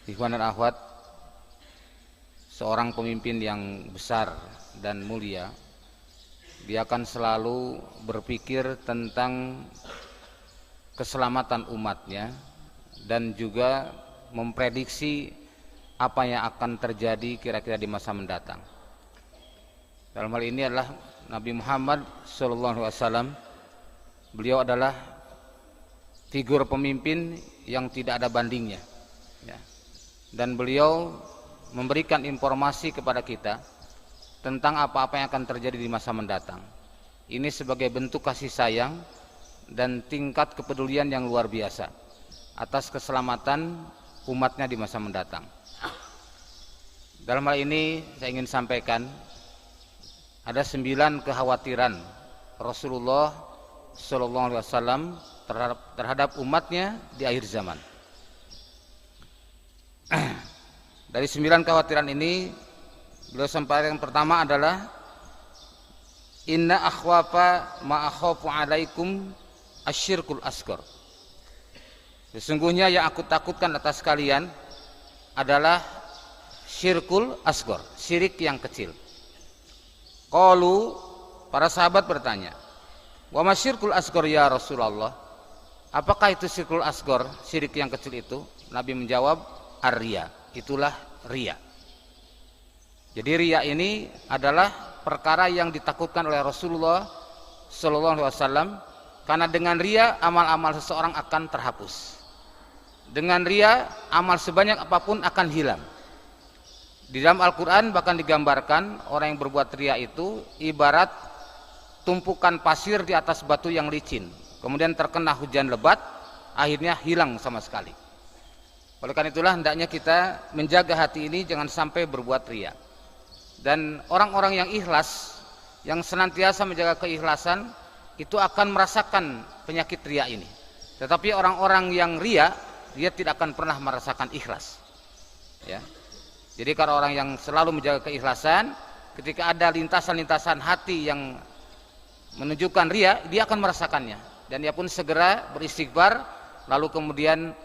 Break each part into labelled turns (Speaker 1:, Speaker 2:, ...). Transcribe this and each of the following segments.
Speaker 1: Ikhwan dan akhwat, seorang pemimpin yang besar dan mulia, dia akan selalu berpikir tentang keselamatan umatnya dan juga memprediksi apa yang akan terjadi kira-kira di masa mendatang. Dalam hal ini adalah Nabi Muhammad SAW. Beliau adalah figur pemimpin yang tidak ada bandingnya, ya. Dan beliau memberikan informasi kepada kita tentang apa-apa yang akan terjadi di masa mendatang. Ini sebagai bentuk kasih sayang dan tingkat kepedulian yang luar biasa atas keselamatan umatnya di masa mendatang. Dalam hal ini saya ingin sampaikan ada 9 kekhawatiran Rasulullah SAW terhadap umatnya di akhir zaman. Dari 9 kekhawatiran ini, beliau sampaikan yang pertama adalah inna akhwafa ma akhafu alaikum asyirkul asghar. Sesungguhnya yang aku takutkan atas kalian adalah syirkul asghar, syirik yang kecil. Qalu, para sahabat bertanya, wa ma syirkul asghar ya Rasulullah? Apakah itu syirkul asghar, syirik yang kecil itu? Nabi menjawab, ar-riya, itulah riya. Jadi riya ini adalah perkara yang ditakutkan oleh Rasulullah SAW, karena dengan riya amal-amal seseorang akan terhapus. Dengan riya amal sebanyak apapun akan hilang. Di dalam Al-Quran bahkan digambarkan orang yang berbuat riya itu ibarat tumpukan pasir di atas batu yang licin, kemudian terkena hujan lebat, akhirnya hilang sama sekali. Oleh karena itulah hendaknya kita menjaga hati ini jangan sampai berbuat riya. Dan orang-orang yang ikhlas, yang senantiasa menjaga keikhlasan, itu akan merasakan penyakit riya ini. Tetapi orang-orang yang riya, dia tidak akan pernah merasakan ikhlas, ya. Jadi kalau orang yang selalu menjaga keikhlasan, ketika ada lintasan-lintasan hati yang menunjukkan riya, dia akan merasakannya, dan dia pun segera beristighfar, lalu kemudian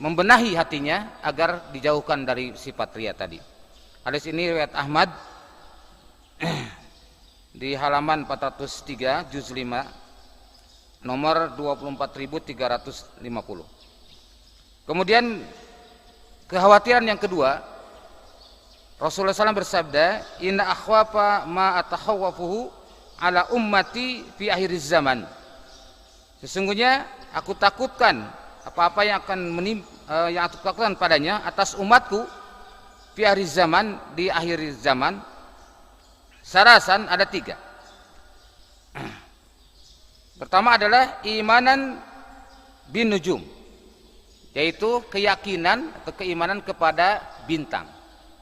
Speaker 1: membenahi hatinya agar dijauhkan dari sifat riya tadi. Hadis ini riwayat Ahmad di halaman 403 juz 5 nomor 24350. Kemudian kekhawatiran yang kedua, Rasulullah SAW bersabda, inna akhwafa ma atakhawwafuhu ala ummati fi akhir zaman. Sesungguhnya aku takutkan apa-apa yang akan yang aku takutkan padanya atas umatku fi akhir zaman, di akhir zaman. Sarasan ada 3. Pertama adalah imanan bin nujum, yaitu keyakinan atau keimanan kepada bintang,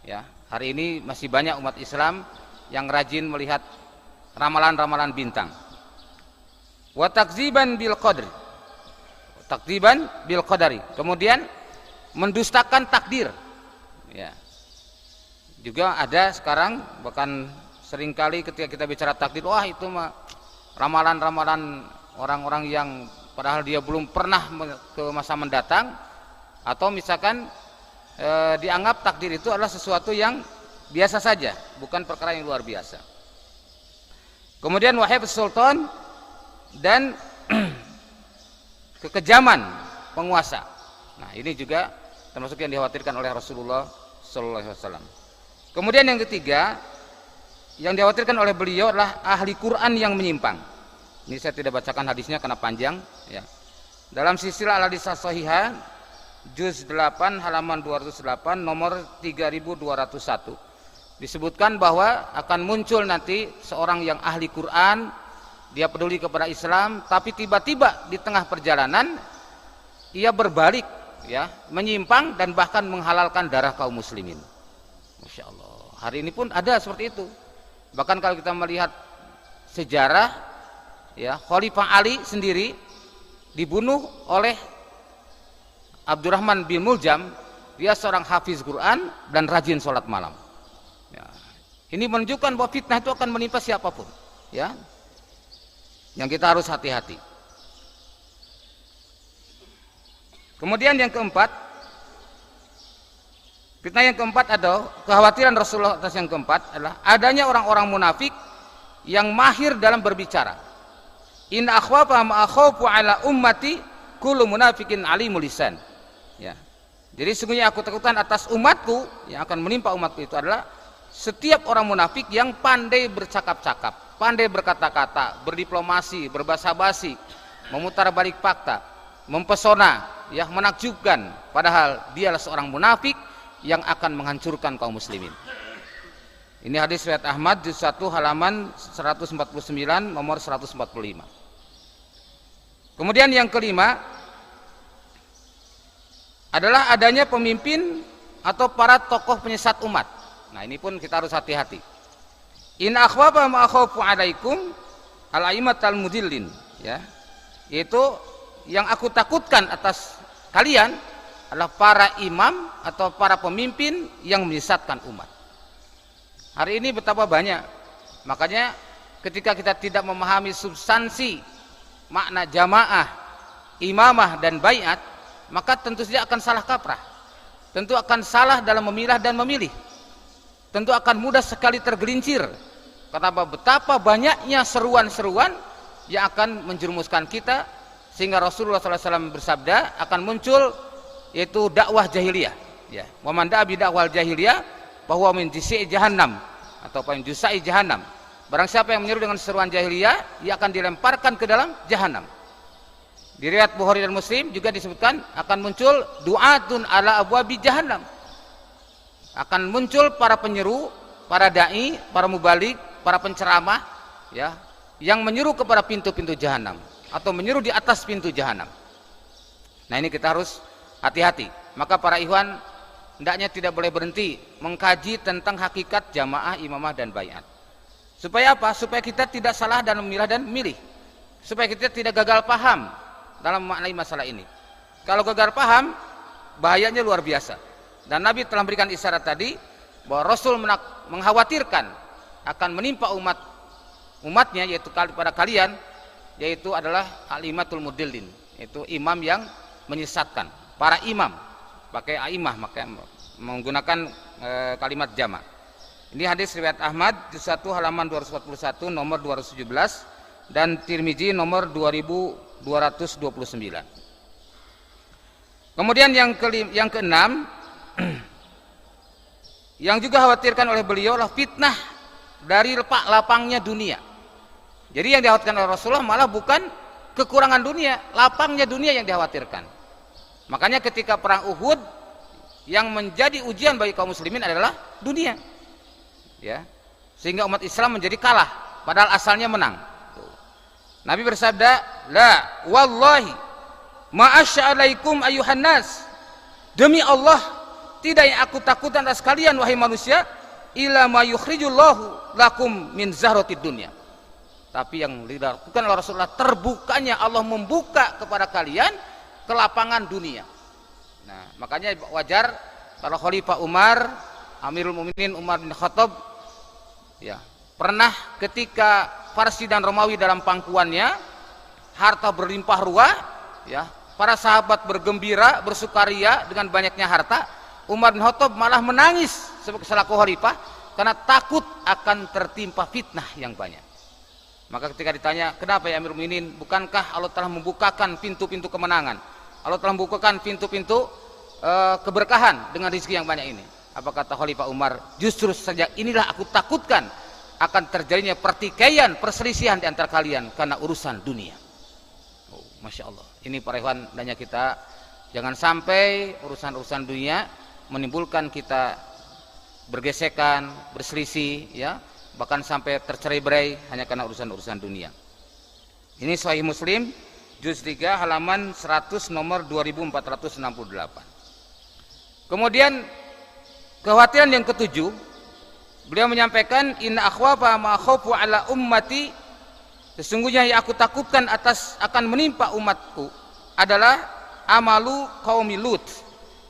Speaker 1: ya. Hari ini masih banyak umat Islam yang rajin melihat ramalan-ramalan bintang. Wa takdziban bil qadri, takdziban bil qadari, kemudian mendustakan takdir, ya. Juga ada sekarang, bahkan seringkali ketika kita bicara takdir, wah itu mah ramalan-ramalan orang-orang yang padahal dia belum pernah ke masa mendatang, atau misalkan dianggap takdir itu adalah sesuatu yang biasa saja, bukan perkara yang luar biasa. Kemudian wahai sultan dan kekejaman penguasa. Nah, ini juga termasuk yang dikhawatirkan oleh Rasulullah SAW. Kemudian yang ketiga, yang dikhawatirkan oleh beliau adalah ahli Quran yang menyimpang. Ini saya tidak bacakan hadisnya karena panjang, ya. Dalam silsilah al-hadits shahihah juz 8 halaman 208 nomor 3201 disebutkan bahwa akan muncul nanti seorang yang ahli Quran, dia peduli kepada Islam, tapi tiba-tiba di tengah perjalanan ia berbalik, ya, menyimpang dan bahkan menghalalkan darah kaum muslimin. Masya Allah, hari ini pun ada seperti itu. Bahkan kalau kita melihat sejarah, ya, Khalifah Ali sendiri dibunuh oleh Abdurrahman bin Muljam. Dia seorang hafiz Quran dan rajin sholat malam, ya. Ini menunjukkan bahwa fitnah itu akan menimpa siapapun, ya, yang kita harus hati-hati. Kemudian yang keempat, fitnah yang keempat adalah kekhawatiran Rasulullah atas yang keempat adalah adanya orang-orang munafik yang mahir dalam berbicara. In akhwafa ma akhafu ala ummati kullu munafikin alimul lisan. Ya. Jadi sesungguhnya aku takutkan atas umatku, yang akan menimpa umatku itu adalah setiap orang munafik yang pandai bercakap-cakap, pandai berkata-kata, berdiplomasi, berbasa-basi, memutarbalik fakta, mempesona, ya, menakjubkan, padahal dialah seorang munafik yang akan menghancurkan kaum muslimin. Ini hadis riwayat Ahmad juz 1 halaman 149 nomor 145. Kemudian yang kelima adalah adanya pemimpin atau para tokoh penyesat umat. Nah, ini pun kita harus hati-hati. In akhwafa ma akhafu alaikum al-aimatal mudillin, ya. Yaitu yang aku takutkan atas kalian adalah para imam atau para pemimpin yang menyesatkan umat. Hari ini betapa banyak. Makanya ketika kita tidak memahami substansi makna jamaah, imamah dan baiat, maka tentu saja akan salah kaprah. Tentu akan salah dalam memilah dan memilih. Tentu akan mudah sekali tergelincir. Betapa banyaknya seruan-seruan yang akan menjerumuskan kita, sehingga Rasulullah SAW bersabda akan muncul yaitu dakwah jahiliyah. Ya, wa man da'a bi dakwal jahiliyah bahwa min jisi' jahannam atau min jusai jahannam. Barang siapa yang menyeru dengan seruan jahiliyah, ia akan dilemparkan ke dalam jahannam. Di riwayat Bukhari dan Muslim juga disebutkan akan muncul du'atun ala abwabi jahannam. Akan muncul para penyeru, para dai, para mubalik, para penceramah, ya, yang menyeru kepada pintu-pintu jahannam atau menyeru di atas pintu jahannam. Nah, ini kita harus hati-hati. Maka para ikhwan hendaknya tidak boleh berhenti mengkaji tentang hakikat jamaah, imamah dan baiat. Supaya apa? Supaya kita tidak salah dalam memilah dan memilih. Supaya kita tidak gagal paham dalam memaknai masalah ini. Kalau gagal paham, bahayanya luar biasa. Dan Nabi telah memberikan isyarat tadi bahwa Rasul mengkhawatirkan akan menimpa umatnya, yaitu pada kalian, yaitu adalah al-imatul mudillin, yaitu imam yang menyesatkan. Para imam pakai aimah, maka menggunakan kalimat jama'. Ini hadis riwayat Ahmad juz 1 halaman 241 nomor 217 dan Tirmizi nomor 2229. Kemudian yang keenam yang juga khawatirkan oleh beliau adalah fitnah dari lapangnya dunia. Jadi yang dikhawatirkan oleh Rasulullah malah bukan kekurangan dunia, lapangnya dunia yang dikhawatirkan. Makanya ketika perang Uhud yang menjadi ujian bagi kaum muslimin adalah dunia. Ya. Sehingga umat Islam menjadi kalah padahal asalnya menang. Nabi bersabda, "La wallahi ma asy'alaikum ayuhan nas." Demi Allah, tidak yang aku takutkan atas kalian wahai manusia, illa ma yukhrijullahu lakum min zahratid dunya. Tapi yang dilakukan oleh Rasulullah, terbukanya Allah membuka kepada kalian kelapangan dunia. Nah, makanya wajar kalau Khalifah Umar, Amirul Mukminin Umar bin Khattab, ya, pernah ketika Farsi dan Romawi dalam pangkuannya, harta berlimpah ruah, ya, para sahabat bergembira, bersukaria dengan banyaknya harta, Umar bin Khattab malah menangis selaku khalifah karena takut akan tertimpa fitnah yang banyak. Maka ketika ditanya, kenapa ya Amirul Mukminin, bukankah Allah telah membukakan pintu-pintu kemenangan, Allah telah membukakan pintu-pintu keberkahan dengan rezeki yang banyak ini? Apa kata Khalifah Umar? Justru sejak inilah aku takutkan akan terjadinya pertikaian, perselisihan di antara kalian karena urusan dunia. Oh, Masya Allah. Ini para ikhwan, hendaknya kita jangan sampai urusan-urusan dunia menimbulkan kita bergesekan, berselisih, ya, bahkan sampai tercerai-berai hanya karena urusan-urusan dunia. Ini Sahih Muslim juz 3 halaman 100 nomor 2468. Kemudian kekhawatiran yang ketujuh, beliau menyampaikan, inna akhwafa ma khawfu ala ummati, sesungguhnya yang aku takutkan akan menimpa umatku adalah amalu kaum Lut,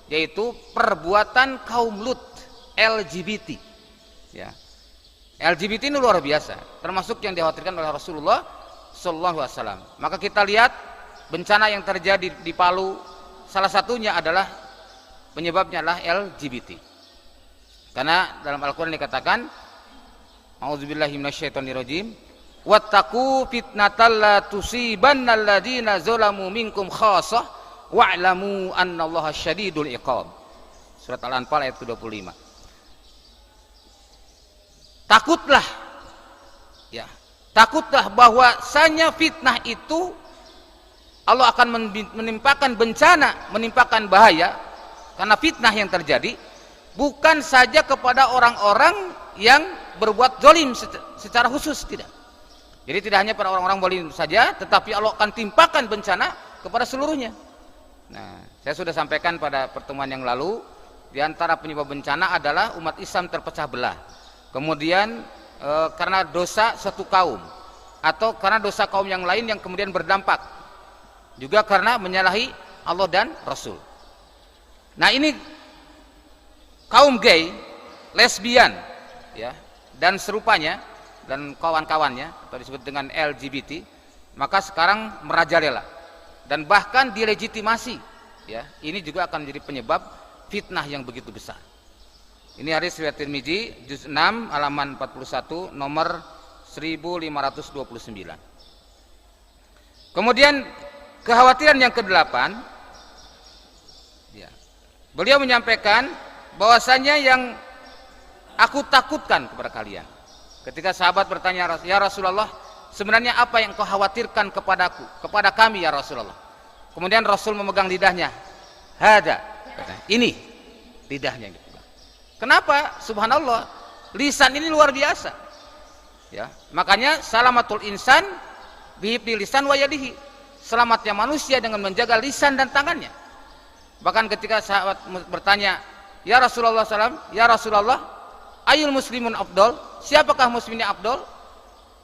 Speaker 1: yaitu perbuatan kaum Lut, LGBT. Ya. LGBT ini luar biasa, termasuk yang dikhawatirkan oleh Rasulullah sallallahu alaihi wasallam. Maka kita lihat bencana yang terjadi di Palu, salah satunya adalah penyebabnya adalah LGBT. Karena dalam Al-Qur'an dikatakan, a'udzubillahi minasyaitonirrajim, wattaqu fitnatal la tusibannal ladzina zalamu minkum khassah wa'lamu annallaha syadidul iqab. Surat Al-Anfal ayat 25. Takutlah, ya, takutlah bahwasanya fitnah itu Allah akan menimpakan bencana, menimpakan bahaya, karena fitnah yang terjadi bukan saja kepada orang-orang yang berbuat zalim secara khusus, tidak. Jadi tidak hanya pada orang-orang zalim saja, tetapi Allah akan timpakan bencana kepada seluruhnya. Nah, saya sudah sampaikan pada pertemuan yang lalu, di antara penyebab bencana adalah umat Islam terpecah belah. Kemudian karena dosa satu kaum, atau karena dosa kaum yang lain yang kemudian berdampak. Juga karena menyalahi Allah dan Rasul. Nah, ini kaum gay, lesbian, ya, dan serupanya, dan kawan-kawannya, atau disebut dengan LGBT, maka sekarang merajalela dan bahkan dilegitimasi, ya. Ini juga akan menjadi penyebab fitnah yang begitu besar. Ini hadis riwayat Tirmizi juz 6 halaman 41 nomor 1529. Kemudian kekhawatiran yang ke-8, ya, beliau menyampaikan bahwasanya yang aku takutkan kepada kalian. Ketika sahabat bertanya, ya Rasulullah, sebenarnya apa yang kau khawatirkan kepadaku, kepada kami ya Rasulullah? Kemudian Rasul memegang lidahnya. Hada, ini lidahnya gitu. Kenapa? Subhanallah, lisan ini luar biasa. Ya, makanya salamatul insan bihifdi lisan wa yadihi. Selamatnya manusia dengan menjaga lisan dan tangannya. Bahkan ketika sahabat bertanya, ya Rasulullah SAW, ya Rasulullah, ayul muslimun afdol? Siapakah muslimnya afdol?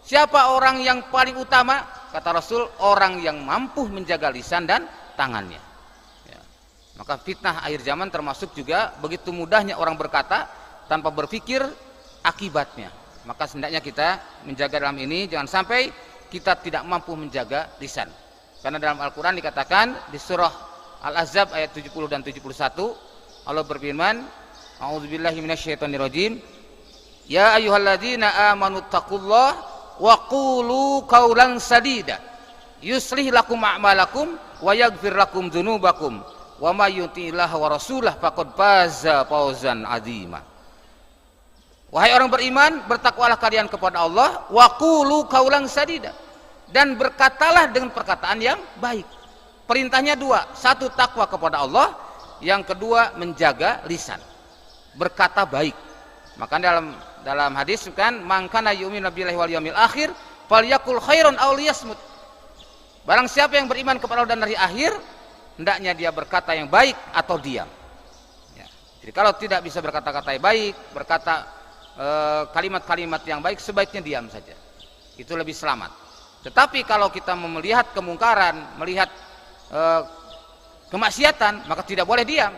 Speaker 1: Siapa orang yang paling utama? Kata Rasul, orang yang mampu menjaga lisan dan tangannya. Ya. Maka fitnah akhir zaman termasuk juga begitu mudahnya orang berkata tanpa berpikir akibatnya. Maka hendaknya kita menjaga dalam ini, jangan sampai kita tidak mampu menjaga lisan. Karena dalam Al-Quran dikatakan di surah Al-Ahzab ayat 70 dan 71, Allah berfirman, a'udzubillahi minasyaitonirrajim, ya ayyuhalladzina amanu taqullah wa qulu qawlan sadida yuslih lakum a'malakum wa yaghfir lakum dzunubakum wa may yuti'illah wa rasulah faqad faza fawzan 'azima. Wahai orang beriman, bertakwalah kalian kepada Allah, wa qulu qawlan sadida, dan berkatalah dengan perkataan yang baik. Perintahnya dua, satu takwa kepada Allah, yang kedua menjaga lisan, berkata baik. Maka dalam hadis kan, man kana yu'minu billahi wal yawmil akhir falyakul khairan aw liyasmut. Barang siapa yang beriman kepada Allah dan hari akhir, hendaknya dia berkata yang baik atau diam. Ya. Jadi kalau tidak bisa berkata-kata yang baik, berkata kalimat-kalimat yang baik, sebaiknya diam saja. Itu lebih selamat. Tetapi kalau kita melihat kemungkaran, melihat kemaksiatan, maka tidak boleh diam.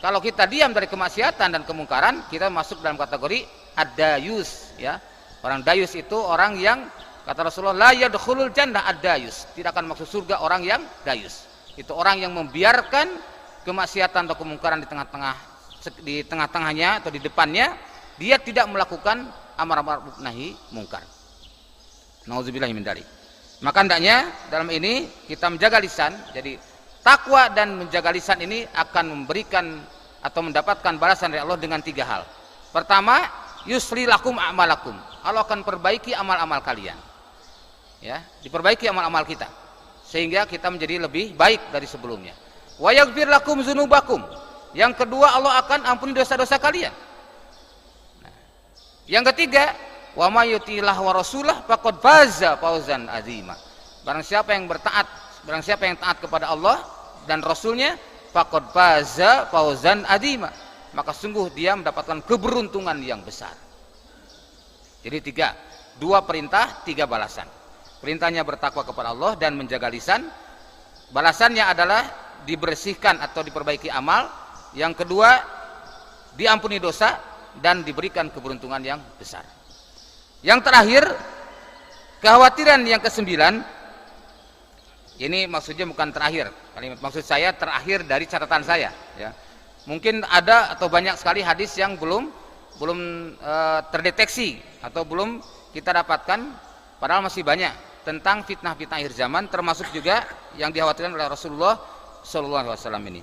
Speaker 1: Kalau kita diam dari kemaksiatan dan kemungkaran, kita masuk dalam kategori ad-dayus, ya. Orang dayus itu orang yang, kata Rasulullah, la yadkhulul jannah ad-dayus, tidak akan masuk surga orang yang dayus. Itu orang yang membiarkan kemaksiatan atau kemungkaran di tengah-tengahnya atau di depannya, dia tidak melakukan amar ma'ruf nahi mungkar. Nauzubillahi min dzalik. Maka hendaknya dalam ini kita menjaga lisan. Jadi takwa dan menjaga lisan ini akan memberikan atau mendapatkan balasan dari Allah dengan 3 hal. Pertama, yusli lakum a'malakum. Allah akan perbaiki amal-amal kalian. Ya, diperbaiki amal-amal kita sehingga kita menjadi lebih baik dari sebelumnya. Wa yaghfir lakum dzunubakum. Yang kedua, Allah akan ampuni dosa-dosa kalian. Nah, yang ketiga, wa may yuti'illah wa rasulah faqad faza fawzan 'azima. Barang siapa yang taat kepada Allah dan Rasulnya, faqad faza fawzan 'azima, maka sungguh dia mendapatkan keberuntungan yang besar. Jadi 2 perintah, 3 balasan. Perintahnya bertakwa kepada Allah dan menjaga lisan. Balasannya adalah dibersihkan atau diperbaiki amal. Yang kedua, diampuni dosa dan diberikan keberuntungan yang besar. Yang terakhir, kekhawatiran yang ke-9, Ini maksudnya bukan terakhir. Kalimat maksud saya terakhir dari catatan saya, ya. Mungkin ada atau banyak sekali hadis yang belum terdeteksi atau belum kita dapatkan, padahal masih banyak tentang fitnah-fitnah akhir zaman, termasuk juga yang dikhawatirkan oleh Rasulullah sallallahu alaihi wasallam ini.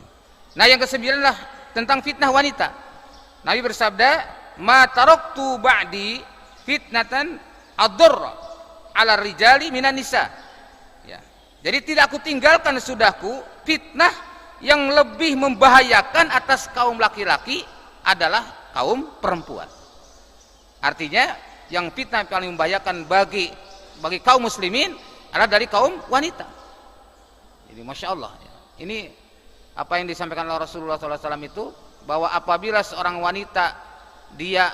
Speaker 1: Nah, yang kesembilan adalah tentang fitnah wanita. Nabi bersabda, "Ma taraktu ba'di fitnatan ad-darra 'ala rijali minan nisa." Ya. Jadi tidak aku tinggalkan sudahku fitnah yang lebih membahayakan atas kaum laki-laki adalah kaum perempuan. Artinya yang fitnah yang paling membahayakan bagi kaum muslimin adalah dari kaum wanita. Jadi masya Allah, ini apa yang disampaikan oleh Rasulullah SAW itu, bahwa apabila seorang wanita dia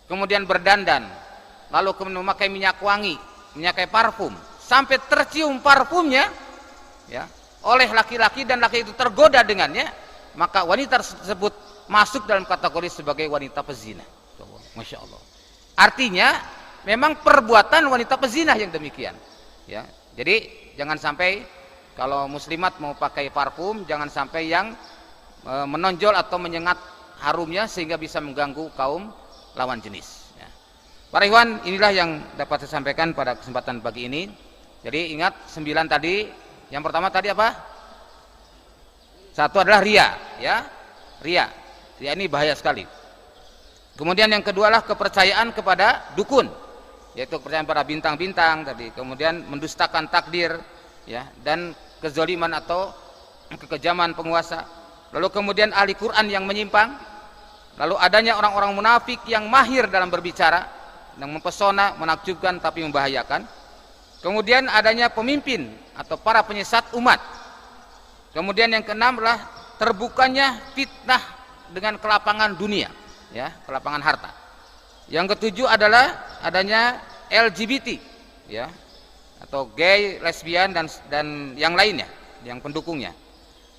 Speaker 1: kemudian berdandan, lalu kemudian memakai minyak wangi, memakai parfum, sampai tercium parfumnya, ya, oleh laki-laki dan laki itu tergoda dengannya, maka wanita tersebut masuk dalam kategori sebagai wanita pezina. Masya Allah. Artinya memang perbuatan wanita pezina yang demikian, ya. Jadi jangan sampai kalau muslimat mau pakai parfum, jangan sampai yang menonjol atau menyengat harumnya sehingga bisa mengganggu kaum lawan jenis, ya. Para ikhwan, inilah yang dapat saya sampaikan pada kesempatan pagi ini. Jadi ingat 9 tadi. Yang pertama tadi apa? Satu adalah ria, ya. Ria ini bahaya sekali. Kemudian yang kedua adalah kepercayaan kepada dukun, yaitu kepercayaan pada bintang-bintang tadi. Kemudian mendustakan takdir, ya, dan kezaliman atau kekejaman penguasa. Lalu kemudian ahli Quran yang menyimpang. Lalu adanya orang-orang munafik yang mahir dalam berbicara, yang mempesona, menakjubkan tapi membahayakan. Kemudian adanya pemimpin atau para penyesat umat. Kemudian yang keenam adalah terbukanya fitnah dengan kelapangan dunia, ya, kelapangan harta. Yang ketujuh adalah adanya LGBT, ya, atau gay, lesbian dan yang lainnya, yang pendukungnya.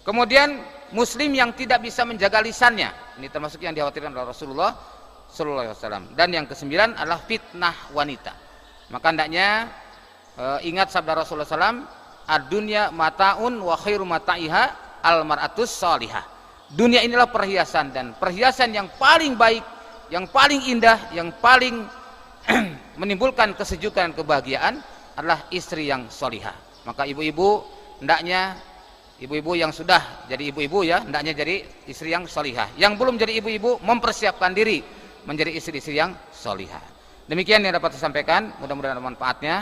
Speaker 1: Kemudian muslim yang tidak bisa menjaga lisannya, ini termasuk yang dikhawatirkan oleh Rasulullah sallallahu alaihi wasallam. Dan yang kesembilan adalah fitnah wanita. Maka hendaknya ingat sabda Rasulullah SAW, ad-dunya mataun wa khairu mata'iha al-mar'atus salihah. Dunia inilah perhiasan, dan perhiasan yang paling baik, yang paling indah, yang paling menimbulkan kesejukan dan kebahagiaan adalah istri yang solihah. Maka ibu-ibu hendaknya, ibu-ibu yang sudah jadi ibu-ibu, ya, hendaknya jadi istri yang solihah. Yang belum jadi ibu-ibu mempersiapkan diri menjadi istri-istri yang solihah. Demikian yang dapat saya sampaikan, mudah-mudahan ada manfaatnya.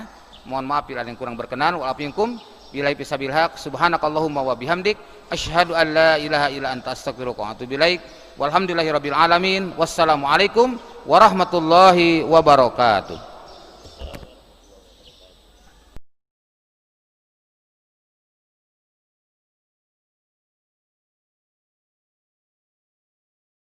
Speaker 1: Mohon maaf bila ada yang kurang berkenan. Wa'alaikum billahi bisabil haq. Subhanakallahumma wa bihamdik, asyhadu an la ilaha illa anta astaghfiruka wa atubu ilaik. Walhamdulillahirabbil alamin. Wassalamualaikum warahmatullahi wabarakatuh.